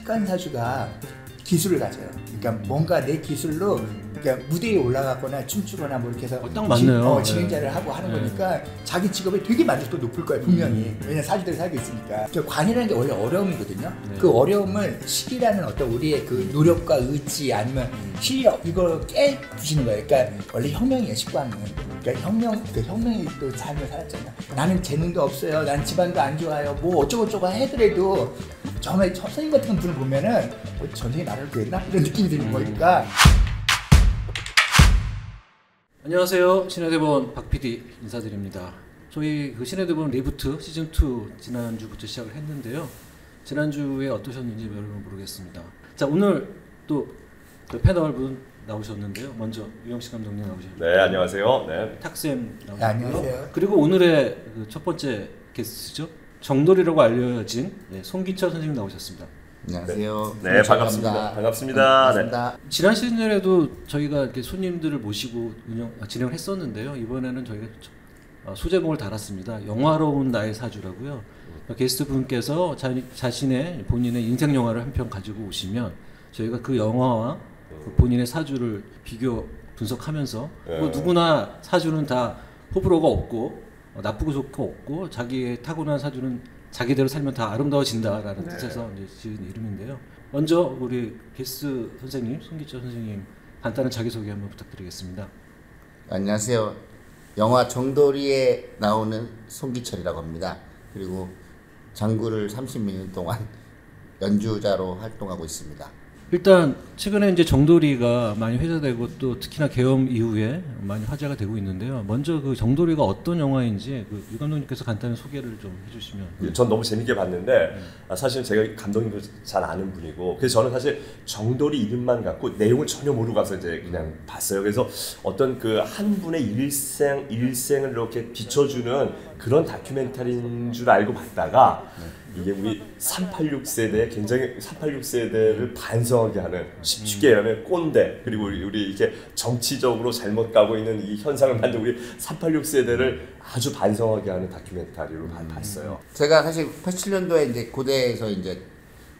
식관 사주가 기술을 가져요. 그러니까 뭔가 내 기술로 그러니까 무대에 올라가거나 춤추거나 뭐 이렇게 해서 딱 맞네요. 진행자를 하고 하는 거니까 자기 직업에 되게 만족도 높을 거예요 분명히. 왜냐면 사주들이 살고 있으니까. 관이라는 게 원래 어려움이거든요. 그 어려움을 식이라는 어떤 우리의 그 노력과 의지 아니면 실력 이걸 깨부시는 거예요. 그러니까 원래 혁명이에요 식관은. 그러니까 혁명이 또 삶을 살았잖아요. 나는 재능도 없어요. 난 집안도 안 좋아요. 뭐 어쩌고저쩌고 해더라도 정말 선생님 같은 분을 보면은 전생에 나를 구했나? 이런 느낌이 드는 거니까. 안녕하세요. 신의대본 박PD 인사드립니다. 저희 그 신의대본 리부트 시즌2 지난주부터 시작을 했는데요. 지난주에 어떠셨는지 여러분 모르겠습니다. 자, 오늘 또 그 패널 분 나오셨는데요. 먼저 유영식 감독님 나오셨고요. 네, 안녕하세요. 네. 탁쌤 나오셨고요. 네, 안녕하세요. 그리고 오늘의 그 첫 번째 게스트죠. 정돌이라고 알려진 송기철 선생님 나오셨습니다. 안녕하세요. 네, 반갑습니다. 반갑습니다. 네. 지난 시즌에도 저희가 이렇게 손님들을 모시고 진행을 했었는데요. 이번에는 저희가 소제목을 달았습니다. 영화로운 나의 사주라고요. 게스트 분께서 자신의 본인의 인생 영화를 한 편 가지고 오시면 저희가 그 영화와 본인의 사주를 비교 분석하면서 뭐 누구나 사주는 다 호불호가 없고 나쁘고 좋고 없고 자기의 타고난 사주는 자기대로 살면 다 아름다워진다라는 뜻에서 이제 지은 이름인데요. 먼저 우리 게스트 선생님, 송기철 선생님 간단한 자기소개 한번 부탁드리겠습니다. 안녕하세요. 영화 정돌이에 나오는 송기철이라고 합니다. 그리고 장구를 30년 동안 연주자로 활동하고 있습니다. 일단 최근에 이제 정돌이가 많이 회자되고 또 특히나 계엄 이후에 많이 화제가 되고 있는데요. 먼저 그 정돌이가 어떤 영화인지 그 유 감독님께서 간단히 소개를 좀 해주시면. 전 너무 재밌게 봤는데 사실 제가 감독님도 잘 아는 분이고 그래서 저는 사실 정돌이 이름만 갖고 내용을 전혀 모르고 가서 이제 그냥 봤어요. 그래서 어떤 그 한 분의 일생을 이렇게 비춰주는 그런 다큐멘터리인 줄 알고 봤다가 이게 우리 386 세대 굉장히 386 세대를 반성하게 하는 쉽게 얘기하면 꼰대 그리고 우리 이렇게 정치적으로 잘못 가고 있는 이 현상을 만든 우리 386 세대를 아주 반성하게 하는 다큐멘터리로 봤어요. 제가 사실 87년도에 이제 고대에서 이제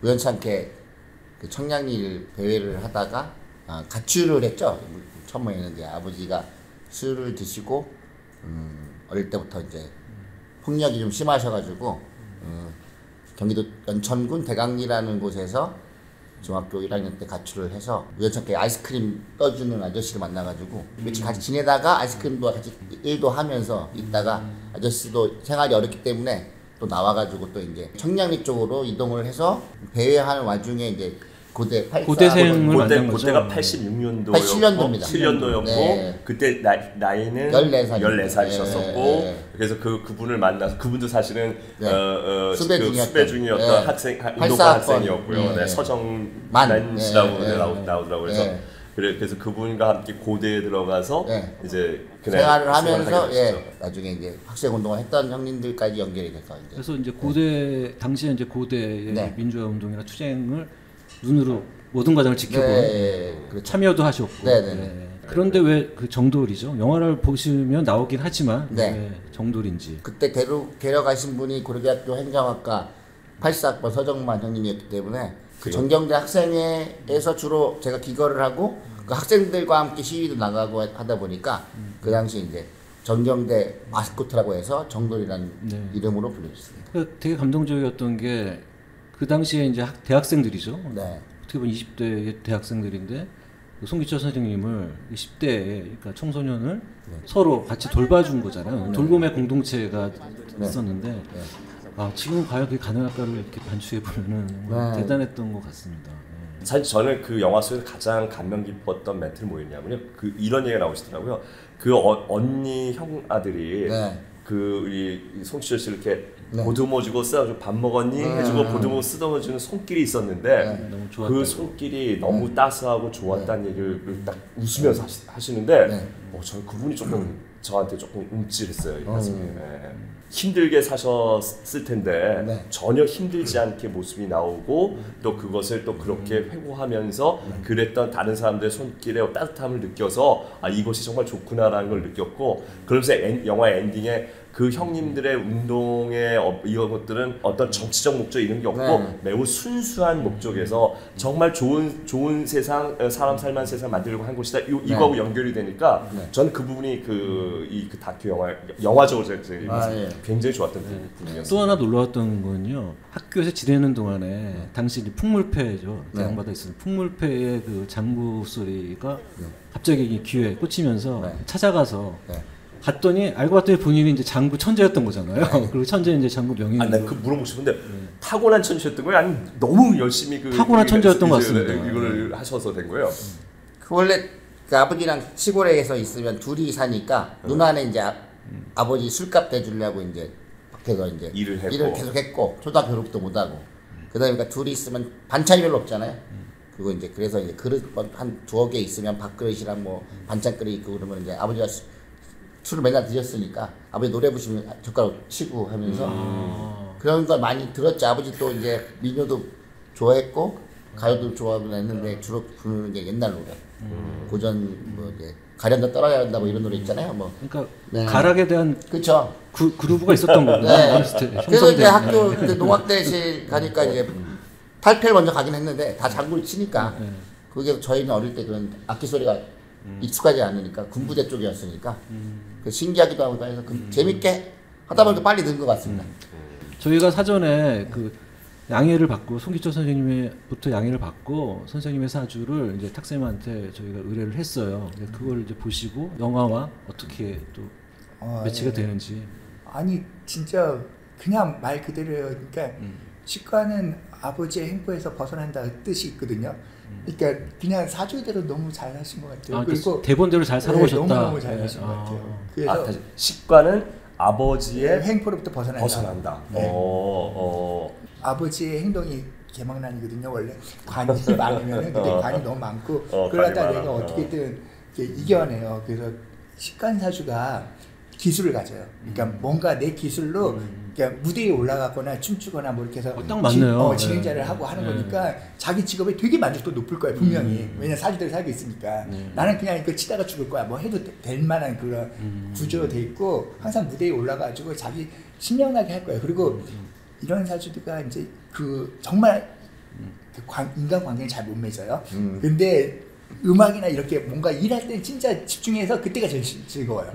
우연찮게 그 청량리를 대회를 하다가 가출을 했죠. 처음에는 이제 아버지가 술을 드시고 어릴 때부터 이제 폭력이 좀 심하셔가지고 경기도 연천군 대강리라는 곳에서 중학교 1학년 때 가출을 해서 우연찮게 아이스크림 떠주는 아저씨를 만나가지고 며칠 같이 지내다가 아이스크림도 같이 일도 하면서 있다가 아저씨도 생활이 어렵기 때문에 또 나와가지고 또 이제 청량리 쪽으로 이동을 해서 배회하는 와중에 이제 고대생을 만난 거죠. 그때가 86년도였고 87년도입니다. 7년도였고 네. 그때 나이는 14살이셨었고 네. 그래서 그분을 만나서 그분도 사실은 수배 중이었던 네. 인도과 학생이었고요. 네. 네. 서정만 씨라고 나오더라고요. 네. 그래서 그분과 함께 고대에 들어가서 이제 생활을 하면서 나중에 이제 학생 운동을 했던 형님들까지 연결이 돼서 이제 그래서 이제 고대 당시에 이제 고대의 민주화 운동이나 투쟁을 눈으로 모든 과정을 지켜본 그렇죠. 참여도 하셨고. 그런데 왜 그 정돌이죠? 영화를 보시면 나오긴 하지만 왜 정돌인지. 그때 데려가신 분이 고려대학교 행정학과 84학번 서정만 형님이었기 때문에 그 전경대 학생회에서 주로 제가 기거를 하고 그 학생들과 함께 시위도 나가고 하다 보니까 그 당시 이제 전경대 마스코트라고 해서 정돌이라는 이름으로 불렸습니다. 되게 감동적이었던 게 그 당시에 이제 대학생들이죠. 네. 어떻게 보면 20대 대학생들인데 송기철 선생님을 10대에 그러니까 청소년을 서로 같이 돌봐준 거잖아요. 돌봄의 공동체가 있었는데 지금 과연 그게 가능할까를 이렇게 반추해 보면은 대단했던 것 같습니다. 사실 저는 그 영화 속에서 가장 감명 깊었던 멘트는 뭐였냐면요. 이런 얘기가 나오시더라고요. 그 언니 형 아들이 그 우리 송기철 씨 이렇게 보듬어주고 쓰다주고 밥 먹었니 해주고 보듬어 쓰다주는 손길이 있었는데 그 손길이 너무 따스하고 좋았다는 얘기를 딱 웃으면서 하시는데 저는 그분이 조금 저한테 조금 움찔했어요. 이 가슴이. 힘들게 사셨을 텐데 전혀 힘들지 않게 모습이 나오고 또 그것을 또 그렇게 회고하면서 그랬던 다른 사람들의 손길에 따뜻함을 느껴서 이것이 정말 좋구나라는 걸 느꼈고 그러면서 영화의 엔딩에 그 형님들의 운동의 이런 것들은 어떤 정치적 목적 이런 게 없고 매우 순수한 목적에서 정말 좋은 세상, 사람 살만한 세상 만들려고 한 곳이다. 이거하고 연결이 되니까 저는 그 부분이 그 다큐 영화적으로 굉장히 좋았던 부분이었어요. 또 하나 놀라웠던 건요. 학교에서 지내는 동안에 당시 이제 풍물패죠. 대학마다 있었던 풍물패의 그 장구 소리가 갑자기 귀에 꽂히면서 찾아가서 갔더니 알고 봤더니 본인이 이제 장구 천재였던 거잖아요. 그리고 천재 이제 장구 명인. 아, 난 그 물어보고 싶은데 타고난 천재였던 거예요? 아니면 너무 열심히 타고난 천재였던 것 같습니다. 이거를 하셔서 된 거예요? 그 원래 그 아버지랑 시골에서 있으면 둘이 사니까 누나는 이제 아버지 술값 대주려고 이제 밖에서 이제 일을 계속 했고 초등학교 졸업도 못 하고 그다음에 그러니까 둘이 있으면 반찬이 별로 없잖아요. 그리고 이제 그래서 이제 그릇 한 두어 개 있으면 밥그릇이랑 뭐 반찬 끓이고 그러면 이제 아버지가 술을 맨날 드셨으니까 아버지 노래 부르시면 젓가락 치고 하면서 그런 걸 많이 들었죠. 아버지 또 이제 민요도 좋아했고 가요도 좋아하고 했는데 주로 부르는 게 옛날 노래. 고전 뭐 이제 가련다 떨어야 한다 뭐 이런 노래 있잖아요. 뭐 그러니까 가락에 대한 그렇죠. 그루브가 있었던 거고. 그래서 이제 학교 농악대실 가니까 이제 8패를 먼저 가긴 했는데 다 장구를 치니까 그게 저희는 어릴 때 그런 악기 소리가 익숙하지 않으니까 군부대 쪽이었으니까 그 신기하기도 하고 해서 재밌게 하다 보니까 빨리 는 것 같습니다. 저희가 사전에 그 양해를 받고 송기철 선생님부터 양해를 받고 선생님의 사주를 이제 탁쌤한테 저희가 의뢰를 했어요. 그걸 이제 보시고 영화와 어떻게 또 매치가 되는지. 아니 진짜 그냥 말 그대로예요. 그러니까 치과는 아버지의 행보에서 벗어난다 뜻이 있거든요. 그러니까 그냥 사주대로 너무 잘 하신 것 같아요. 그리고 대본대로 잘 살아오셨다. 너무 잘 하신 것 같아요. 그래서 치과는 아버지의 행포로부터 벗어난다. 아버지의 행동이 개망난이거든요. 원래 관이 많으면은 근데 관이 너무 많고 그러다 내가 어떻게든 이겨내요. 그래서 식관사주가 기술을 가져요. 그러니까 뭔가 내 기술로 그러니까 무대에 올라가거나 춤추거나 뭐 이렇게 해서 딱 맞네요. 진행자를 하고 하는 거니까 자기 직업에 되게 만족도 높을 거예요. 분명히. 왜냐면 사주대로 살고 있으니까. 나는 그냥 이거 치다가 죽을 거야. 뭐 해도 될 만한 그런 구조로 돼 있고 항상 무대에 올라가지고 자기 신명나게 할 거예요. 그리고 이런 사주가 이제 그 정말 인간 관계를 잘 못 맺어요. 근데 음악이나 이렇게 뭔가 일할 때 진짜 집중해서 그때가 제일 즐거워요.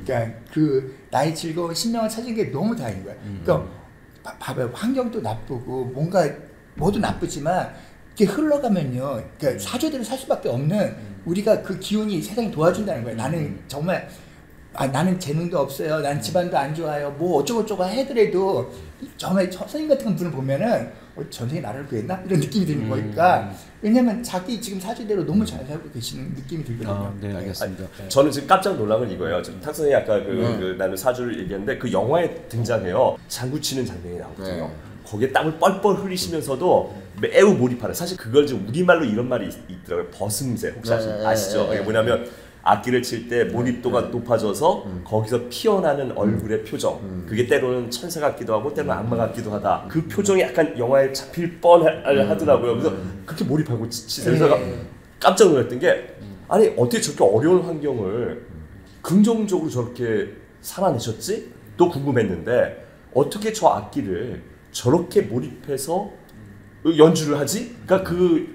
그러니까 그 나의 즐거운 신명을 찾은 게 너무 다행인 거야. 그러니까 봐봐요. 환경도 나쁘고 뭔가 모두 나쁘지만 이렇게 흘러가면요. 그러니까 사주대로 살 수밖에 없는 우리가 그 기운이 세상이 도와준다는 거예요. 나는 정말 나는 재능도 없어요. 난 집안도 안 좋아요. 뭐 어쩌고저쩌고 해더라도 정말 선생님 같은 분을 보면은 전생에 나를 구했나? 이런 느낌이 드는 거니까. 왜냐면 자기 지금 사주대로 너무 잘 살고 계시는 느낌이 들거든요. 네, 알겠습니다. 저는 지금 깜짝 놀란 건 이거예요. 탁 선생님이 아까 나는 사주를 얘기했는데 그 영화에 등장해요. 장구 치는 장면이 나오거든요. 거기에 땀을 뻘뻘 흘리시면서도 매우 몰입하는. 사실 그걸 지금 우리말로 이런 말이 있더라고요. 버슴새 혹시 아시죠? 이게 뭐냐면 악기를 칠 때 몰입도가 높아져서 거기서 피어나는 얼굴의 표정 그게 때로는 천사 같기도 하고 때로는 악마 같기도 하다. 그 표정이 약간 영화에 잡힐 뻔하더라고요. 그래서 그렇게 몰입하고 치세요. 그래서 깜짝 놀랐던 게 아니 어떻게 저렇게 어려운 환경을 긍정적으로 저렇게 살아내셨지? 또 궁금했는데 어떻게 저 악기를 저렇게 몰입해서 연주를 하지? 그러니까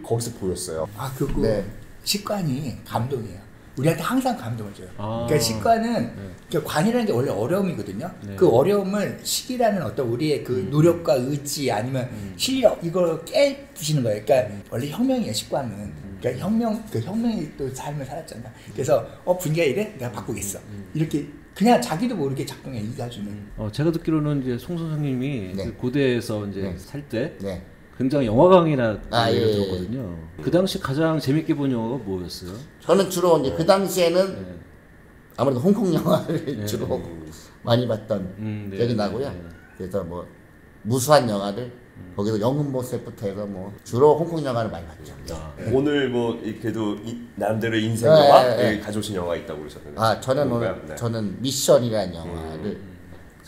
거기서 보였어요. 그리고 식관이 감동이에요. 우리한테 항상 감동을 줘요. 그러니까 식관은 그러니까 관이라는 게 원래 어려움이거든요. 그 어려움을 식이라는 어떤 우리의 그 노력과 의지 아니면 실력 이걸 깨부시는 거예요. 그러니까 원래 혁명이에요. 식관은. 그러니까 혁명이 또 삶을 살았잖아. 그래서 분위기가 이래? 내가 바꾸겠어. 이렇게 그냥 자기도 모르게 작동해 이 사주는. 제가 듣기로는 이제 송 선생님이 그 고대에서 이제 살 때. 굉장히 영화광이나 들었거든요. 그 당시 가장 재밌게 본 영화가 뭐였어요? 저는 주로 이제 그 당시에는 아무래도 홍콩 영화를 주로 많이 봤던 기억이 나고요. 그래서 뭐 무수한 영화를 거기서 영웅모습부터 해서 뭐 주로 홍콩 영화를 많이 봤죠. 오늘 뭐 그래도 나름대로 인생 영화 가져오신 영화 있다고 그러셨는데. 저는 오늘 저는 미션이라는 영화를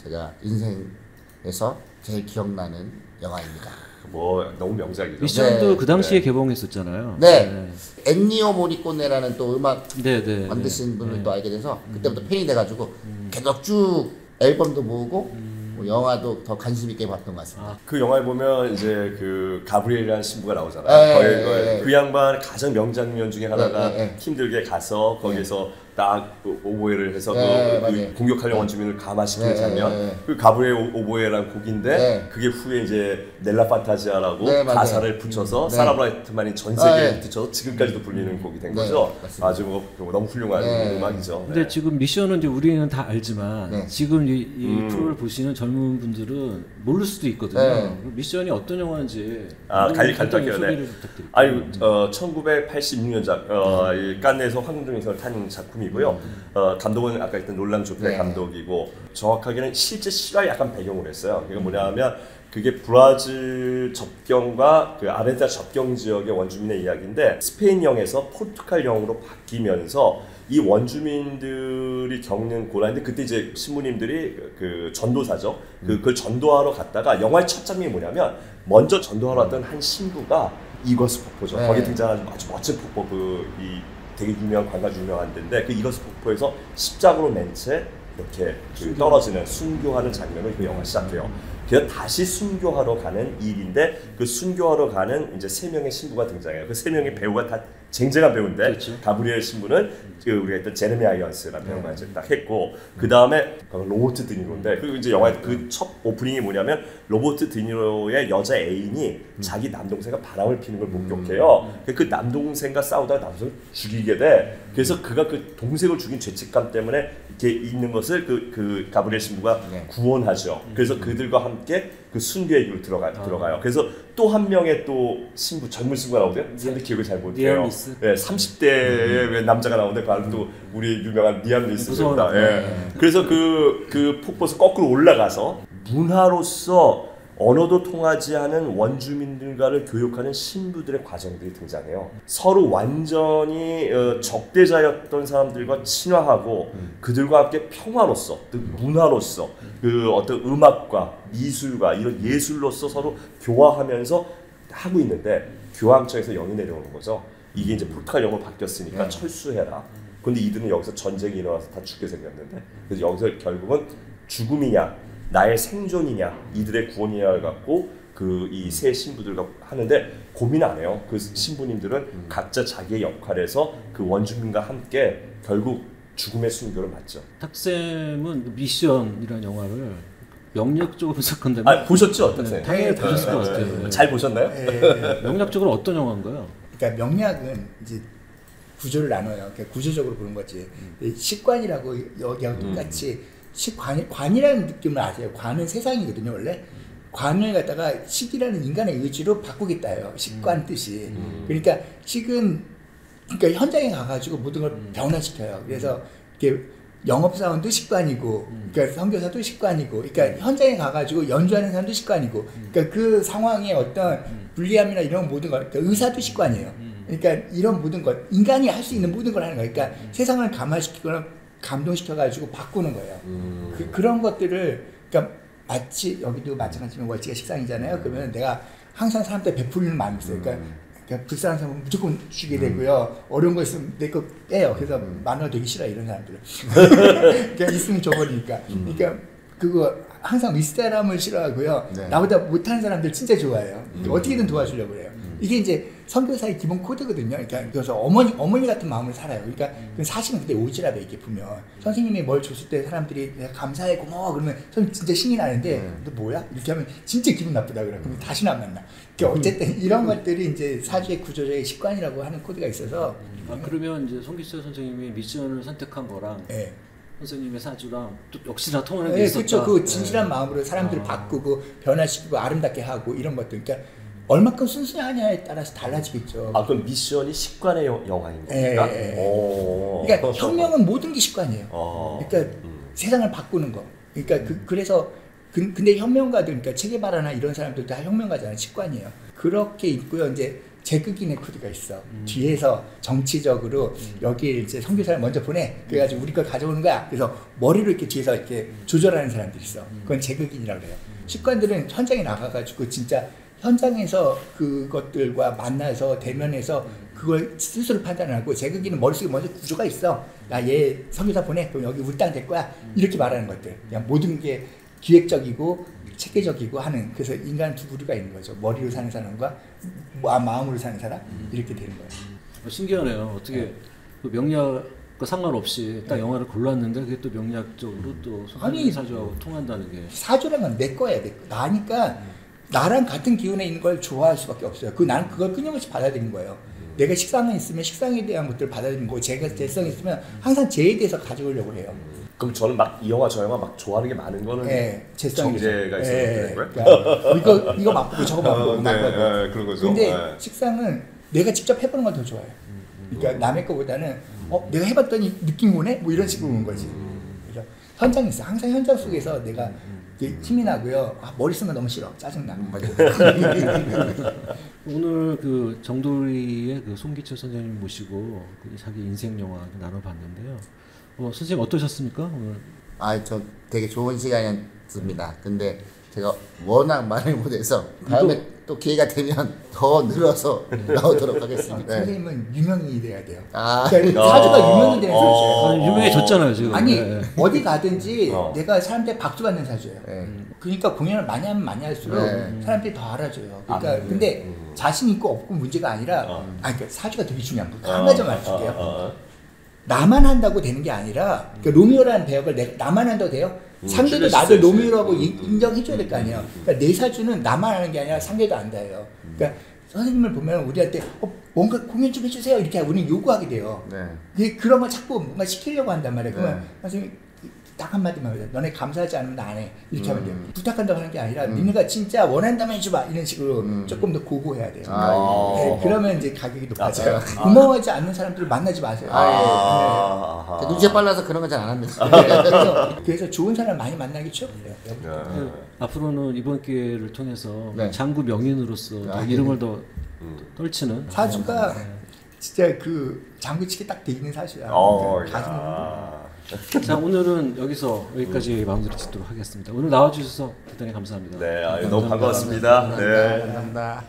제가 인생에서 제일 기억나는 영화입니다. 뭐 너무 명작이죠. 미션도 그 당시에 개봉했었잖아요. 엔니오 모리코네라는 또 음악 만드신 분을 또 알게 돼서 그때부터 팬이 돼가지고 계속 쭉 앨범도 보고 뭐 영화도 더 관심 있게 봤던 것 같습니다. 그 영화에 보면 이제 그 가브리엘이라는 신부가 나오잖아요. 거의 그 양반 가장 명장면 중에 하나가 힘들게 가서 거기서 딱 오보에를 해서 그 공격하려는 원주민을 감화시키는 장면. 그 가브리엘 오보에라는 곡인데 그게 후에 이제 넬라 판타지아라고 가사를 붙여서 사라 브라이트만이 전 세계에 붙여서 지금까지도 불리는 곡이 된 거죠. 아주 뭐 너무 훌륭한 음악이죠. 근데 지금 미션은 이제 우리는 다 알지만 지금 이 프로를 보시는 젊은 분들은 모를 수도 있거든요. 미션이 어떤 영화인지 간단하게 소개를 부탁드릴게요. 아니 1986년작 깐네에서 황금종려상을 탄 작품이고요. 감독은 아까 했던 롤랑 조페 감독이고 정확하게는 실제 실화에 약간 배경을 했어요. 그게 뭐냐면 그게 브라질 접경과 그 아르헨티나 접경 지역의 원주민의 이야기인데 스페인령에서 포르투갈령으로 바뀌면서 이 원주민들이 겪는 고난인데 그때 이제 신부님들이 그 전도사죠. 그걸 전도하러 갔다가 영화의 첫 장면이 뭐냐면 먼저 전도하러 왔던 한 신부가 이거스 폭포죠. 거기 등장하는 아주 멋진 폭포 이 되게 유명한 관광지 유명한 데인데 그 이거스 폭포에서 십자가로 맨 채 이렇게 떨어지는 순교하는 장면으로 그 영화 시작해요. 그래서 다시 순교하러 가는 일인데 그 순교하러 가는 이제 3명의 신부가 등장해요. 그 3명의 배우가 다 쟁쟁한 배우인데 그렇죠. 가브리엘 신부는 그 우리가 했던 제레미 아이언스라는 배우가 이제 딱 했고 그 다음에 로버트 드니로인데 그리고 이제 영화의 그 첫 오프닝이 뭐냐면 로버트 드니로의 여자 애인이 자기 남동생과 바람을 피는 걸 목격해요. 그 남동생과 싸우다가 남동생을 죽이게 돼. 그래서 그가 그 동생을 죽인 죄책감 때문에 이렇게 있는 것을 그 가브리엘 신부가 구원하죠. 그래서 그들과 함께 그 순교의 길로 들어가요. 그래서 또 한 명의 또 신부 젊은 신부가 나오는데 상대 기억을 잘 못해요. 네, 30대의 남자가 나오는데 바로 또 우리 유명한 리암 리스입니다. 그래서 그 폭포에서 거꾸로 올라가서 문화로서 언어도 통하지 않은 원주민들과를 교육하는 신부들의 과정들이 등장해요. 서로 완전히 적대자였던 사람들과 친화하고 그들과 함께 평화로서, 또 문화로서, 그 어떤 음악과 미술과 이런 예술로서 서로 교화하면서 하고 있는데 교황청에서 영이 내려오는 거죠. 이게 이제 포르투갈령으로 바뀌었으니까 철수해라. 근데 이들은 여기서 전쟁이 일어나서 다 죽게 생겼는데 그래서 여기서 결국은 죽음이냐 나의 생존이냐 이들의 구원이냐를 갖고 그 이 세 신부들과 하는데 고민 안 해요. 그 신부님들은 각자 자기의 역할에서 그 원주민과 함께 결국 죽음의 순교를 맞죠. 탁쌤은 미션이라는 영화를 명략적으로 분석한다면 보셨죠? 탁쌤? 당연히 보셨을 것 같아요. 잘 보셨나요? 명략적으로 어떤 영화인가요? 그러니까 명략은 이제 구조를 나눠요. 그러니까 구조적으로 보는 거지. 식관이라고 여기하고 똑같이 관이라는 느낌을 아세요? 관은 세상이거든요, 원래. 관을 갖다가 식이라는 인간의 의지로 바꾸겠다 해요. 식관 뜻이. 그러니까 식은 그러니까 현장에 가가지고 모든 걸 변화시켜요. 그래서 이렇게 영업사원도 식관이고, 그러니까 선교사도 식관이고, 그러니까 현장에 가가지고 연주하는 사람도 식관이고, 그러니까 그 상황의 어떤 불리함이나 이런 모든 걸, 그러니까 의사도 식관이에요. 그러니까 이런 모든 것, 인간이 할 수 있는 모든 걸 하는 거예요. 그러니까 세상을 감화시키거나 감동시켜가지고 바꾸는 거예요. 그런 것들을, 그러니까 마치 여기도 마찬가지로 월지가 식상이잖아요. 그러면 내가 항상 사람들 베풀리는 마음이 있어요. 그러니까 불쌍한 사람은 무조건 주게 되고요. 어려운 거 있으면 내 거 빼요. 그래서 만원 되기 싫어 이런 사람들은. 그러니까 있으면 줘버리니까. 그러니까 그거 항상 윗사람을 싫어하고요. 나보다 못하는 사람들 진짜 좋아해요. 어떻게든 도와주려고 그래요. 이게 이제 선교사의 기본 코드거든요. 그러니까 그래서 어머니 같은 마음으로 살아요. 그러니까 사실은 그때 오지랖에 이렇게 보면 선생님이 뭘 줬을 때 사람들이 내가 감사해 고마워 그러면 선생님 진짜 신이 나는데 너 뭐야? 이렇게 하면 진짜 기분 나쁘다 그래. 그럼 다시는 안 만나. 그러니까 어쨌든 이런 것들이 이제 사주의 구조적인 식관이라고 하는 코드가 있어서. 그러면 이제 송기철 선생님이 미션을 선택한 거랑 선생님의 사주랑 또 역시나 통하는 게 있었다. 그렇죠. 그 진실한 마음으로 사람들을 바꾸고 변화시키고 아름답게 하고 이런 것들. 그러니까 얼마큼 순수하냐에 따라서 달라지겠죠. 그럼 미션이 식관의 영화인 겁니까? 그러니까 혁명은 모든 게 식관이에요. 그러니까 세상을 바꾸는 거. 그러니까 그래서 근데 혁명가들, 그러니까 체게바라나 이런 사람들 다 혁명가잖아요. 식관이에요. 그렇게 있고요. 이제 제극인의 코드가 있어. 뒤에서 정치적으로 여기에 이제 선교사를 먼저 보내. 그래가지고 우리 걸 가져오는 거야. 그래서 머리를 이렇게 뒤에서 이렇게 조절하는 사람들이 있어. 그건 제극인이라고 그래요. 식관들은 현장에 나가가지고 진짜 현장에서 그것들과 만나서 대면해서 그걸 스스로 판단하고 제극기는 머릿속에 먼저 구조가 있어. 야, 얘 석유사 보내. 그럼 여기 우리 땅 될 거야. 이렇게 말하는 것들. 그냥 모든 게 기획적이고 체계적이고 하는. 그래서 인간 두 부류가 있는 거죠. 머리로 사는 사람과 마음으로 사는 사람. 이렇게 되는 거예요. 신기하네요. 어떻게 그 명리학과 상관없이 딱 영화를 골랐는데 그게 또 명리학적으로 또 아니, 사주하고 통한다는 게. 사주란 건 내 거야. 내 거. 나니까 나랑 같은 기운에 있는 걸 좋아할 수밖에 없어요. 나는 그걸 끊임없이 받아들이는 거예요. 내가 식상이 있으면 식상에 대한 것들을 받아들이는 거고 제가 재성이 있으면 항상 제에 대해서 가져오려고 해요. 그럼 저는 막 이 영화 저 영화 막 좋아하는 게 많은 거는 네, 정제가 있어서 그런 거예요? 그러니까 이거 맛보고 저거 맛보고 네, 그런 거죠. 근데 네. 식상은 내가 직접 해보는 걸 더 좋아해요. 그러니까 남의 거보다는 내가 해봤더니 느낌 오네? 뭐 이런 식으로 오는 거지. 그래서 현장이 있어. 항상 현장 속에서 내가 힘이 나고요. 머리 쓰는 거 너무 싫어. 짜증나. 오늘 그 정돌이의 그 송기철 선생님 모시고 그 자기 인생 영화 나눠봤는데요. 선생님 어떠셨습니까 오늘? 저 되게 좋은 시간이었습니다. 근데 제가 워낙 말을 못해서 다음에 또 기회가 되면 더 늘어서 나오도록 하겠습니다. 선생님은 유명인이 돼야 돼요. 아. 그러니까 사주가 유명이 되는 사주예요. 유명해졌잖아요 지금. 아니 네. 어디 가든지 내가 사람들이 박수 받는 사주예요. 네. 그러니까 공연을 많이 하면 많이 할수록 사람들이 더 알아줘요. 그러니까 근데 자신 있고 없고 문제가 아니라 그러니까 사주가 되게 중요한 거. 한 가지 말할게요. 나만 한다고 되는 게 아니라 그러니까 로미오라는 배역을 나만 한다고 돼요? 상대도 나도 로미오라고 인정해줘야 될 거 아니에요. 그러니까 내 사주는 나만 하는 게 아니라 상대도 안다 해요. 그러니까 선생님을 보면 우리한테 뭔가 공연 좀 해주세요 이렇게 우리는 요구하게 돼요. 네. 그런 걸 자꾸 뭔가 시키려고 한단 말이에요. 그러면 선생님 딱 한마디만 해요. 너네 감사하지 않으면 나 안 해. 이렇게 하면 돼요. 부탁한다고 하는 게 아니라 니네가 진짜 원한다면 해줘봐. 이런 식으로 조금 더 고고해야 돼요. 네, 그러면 이제 가격이 높아져요. 고마워하지 않는 사람들을 만나지 마세요. 눈치가 빨라서 그런 건 잘 안 합니다. 그래서 좋은 사람 많이 만나기 최고예요. 앞으로는 이번 기회를 통해서 네. 장구 명인으로서 더 이름을 더 떨치는 사주가 진짜 그 장구치기 딱 돼 있는 사주야. 자 오늘은 여기까지 마무리 짓도록 하겠습니다. 오늘 나와주셔서 대단히 감사합니다. 네, 너무 반가웠습니다. 네. 감사합니다.